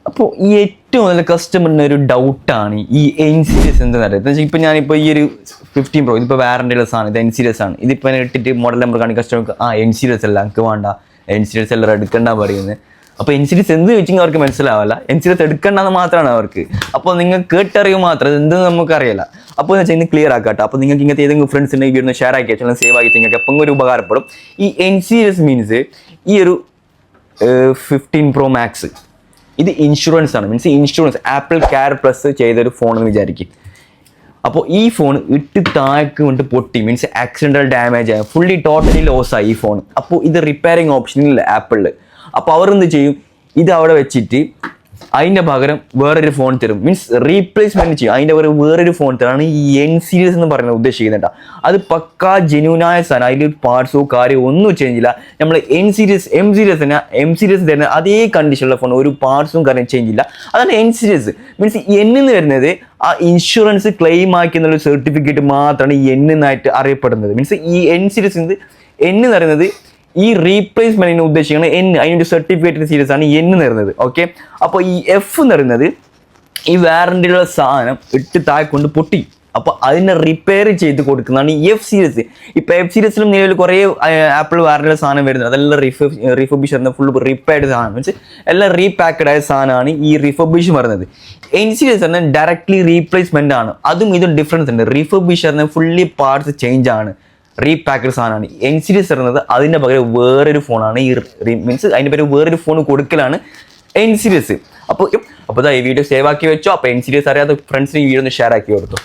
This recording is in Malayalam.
അപ്പോൾ ഈ ഏറ്റവും നല്ല കസ്റ്റമറിന് ഒരു ഡൗട്ടാണ് ഈ എൻ സീരീസ് എന്താ പറയുന്നത്. ഇപ്പോൾ ഞാനിപ്പോൾ ഈ ഒരു 15 Pro ഇതിപ്പോൾ വാറണ്ടിയുള്ള സാധനം, ഇത് എൻ സീരീസ് ആണ്. ഇതിപ്പോൾ ഇട്ടിട്ട് മോഡൽ നമ്പർ കാണി കസ്റ്റമർക്ക് എൻ സീരീസ് അല്ല, എനിക്ക് വേണ്ട എൻ സീരീസ് എല്ലാം എടുക്കണ്ട പറയുന്നത്. അപ്പോൾ എൻ സീരീസ് എന്ത് ചോദിച്ചെങ്കിൽ അവർക്ക് മനസ്സിലാവില്ല, എൻ സീരീസ് എടുക്കേണ്ടത് മാത്രമാണ് അവർക്ക്. അപ്പോൾ നിങ്ങൾ കേട്ടറിയുക മാത്രം, എന്തെന്ന് നമുക്കറിയില്ല. അപ്പോൾ എന്ന് വെച്ചാൽ ഇന്ന് ക്ലിയർ ആക്കാട്ടോ. അപ്പോൾ നിങ്ങൾക്ക് ഇങ്ങനത്തെ ഏതെങ്കിലും ഫ്രണ്ട്സ് ഉണ്ടെങ്കിൽ വീഡിയോ ഷെയർ ആക്കി വെച്ചാൽ സേവ് ആക്കി നിങ്ങൾക്ക് എപ്പോൾ ഒരു ഉപകാരപ്പെടും. ഈ എൻ സീരീസ് മീൻസ് ഈ ഒരു 15 Pro Max ഇത് ഇൻഷുറൻസ് ആണ്. Means insurance apple care plus ചെയ്തൊരു ഫോൺ എന്ന് വിചാരിക്കും. അപ്പോൾ ഈ ഫോൺ ഇട്ട് താഴേക്ക് കൊണ്ട് പൊട്ടി, മീൻസ് ആക്സിഡൻ്റൽ ഡാമേജ് ആയി ഫുള്ളി ടോട്ടലി ലോസ് ആയി ഈ ഫോൺ. അപ്പോൾ ഇത് റിപ്പയറിങ് ഓപ്ഷൻ ഇല്ല ആപ്പിളിൽ. അപ്പോൾ അവർ എന്ത് ചെയ്യും, ഇത് അവിടെ വെച്ചിട്ട് അതിൻ്റെ പകരം വേറൊരു ഫോൺ തരും, മീൻസ് റീപ്ലേസ്മെൻറ്റ് ചെയ്യും. അതിൻ്റെ പകരം വേറൊരു ഫോൺ തരാണ് ഈ എൻ സീരീസ് എന്ന് പറയുന്നത് ഉദ്ദേശിക്കുന്നുണ്ട്. അത് പക്കാ ജെന്യൂനായ സാധനം, അതിൽ പാർട്സോ കാര്യമോ ഒന്നും ചേഞ്ച് ഇല്ല. നമ്മൾ എം സീരീസ് തരുന്ന അതേ കണ്ടീഷനുള്ള ഫോൺ, ഒരു പാർട്സും കാര്യം ചേഞ്ച് ഇല്ല. അതാണ് എൻ സീരീസ്. മീൻസ് എന്ന് വരുന്നത് ആ ഇൻഷുറൻസ് ക്ലെയിം ആക്കി എന്നുള്ള സർട്ടിഫിക്കറ്റ് മാത്രമാണ് ഈ എന്നായിട്ട് അറിയപ്പെടുന്നത്. മീൻസ് ഈ എൻ സീരീസ് എന്ന് പറയുന്നത് ഈ റീപ്ലേസ്മെന്റിന് ഉദ്ദേശിക്കുന്ന അതിൻ്റെ സർട്ടിഫിക്കറ്റ് സീരീസ് ആണ് എന്ന് പറയുന്നത്. ഓക്കെ, അപ്പോൾ ഈ എഫ് എന്ന് പറയുന്നത് ഈ വാറണ്ടിയുള്ള സാധനം ഇട്ട് താഴെ കൊണ്ട് പൊട്ടി, അപ്പോൾ അതിനെ റിപ്പയർ ചെയ്ത് കൊടുക്കുന്നതാണ് ഈ എഫ് സീരീസ്. ഇപ്പോൾ എഫ് സീരീസിലും നിലവിൽ കുറേ ആപ്പിൾ വാറണ്ടിയുള്ള സാധനം വരുന്നത്, അതെല്ലാം റിഫർബിഷ് ഫുൾ റിപ്പയർഡ് സാധനം, മീൻസ് എല്ലാം റീപാക്കഡ് ആയ സാധനമാണ് ഈ റിഫർബിഷ് പറയുന്നത്. എൻ സീരീസ് പറഞ്ഞാൽ ഡയറക്ട്ലി റീപ്ലേസ്മെന്റ് ആണ്. അതും ഇതും ഡിഫറൻസ് ഉണ്ട്. റിഫർബിഷ് പറഞ്ഞാൽ ഫുള്ളി പാർട്സ് ചേഞ്ച് ആണ്, റീപാക്കഡ് സാധനമാണ്. എൻ സീരീസ് പറയുന്നത് അതിൻ്റെ പകരം വേറൊരു ഫോണാണ്. ഈ മീൻസ് അതിൻ്റെ പേര് വേറൊരു ഫോൺ കൊടുക്കലാണ് എൻ സീരീസ്. അപ്പോൾ ഈ വീഡിയോ സേവ് ആക്കി വെച്ചോ. അപ്പോൾ എൻ സീരീസ് അറിയാത്ത ഫ്രണ്ട്സിന് ഈ വീഡിയോ ഒന്ന് ഷെയർ ആക്കി കൊടുത്തു.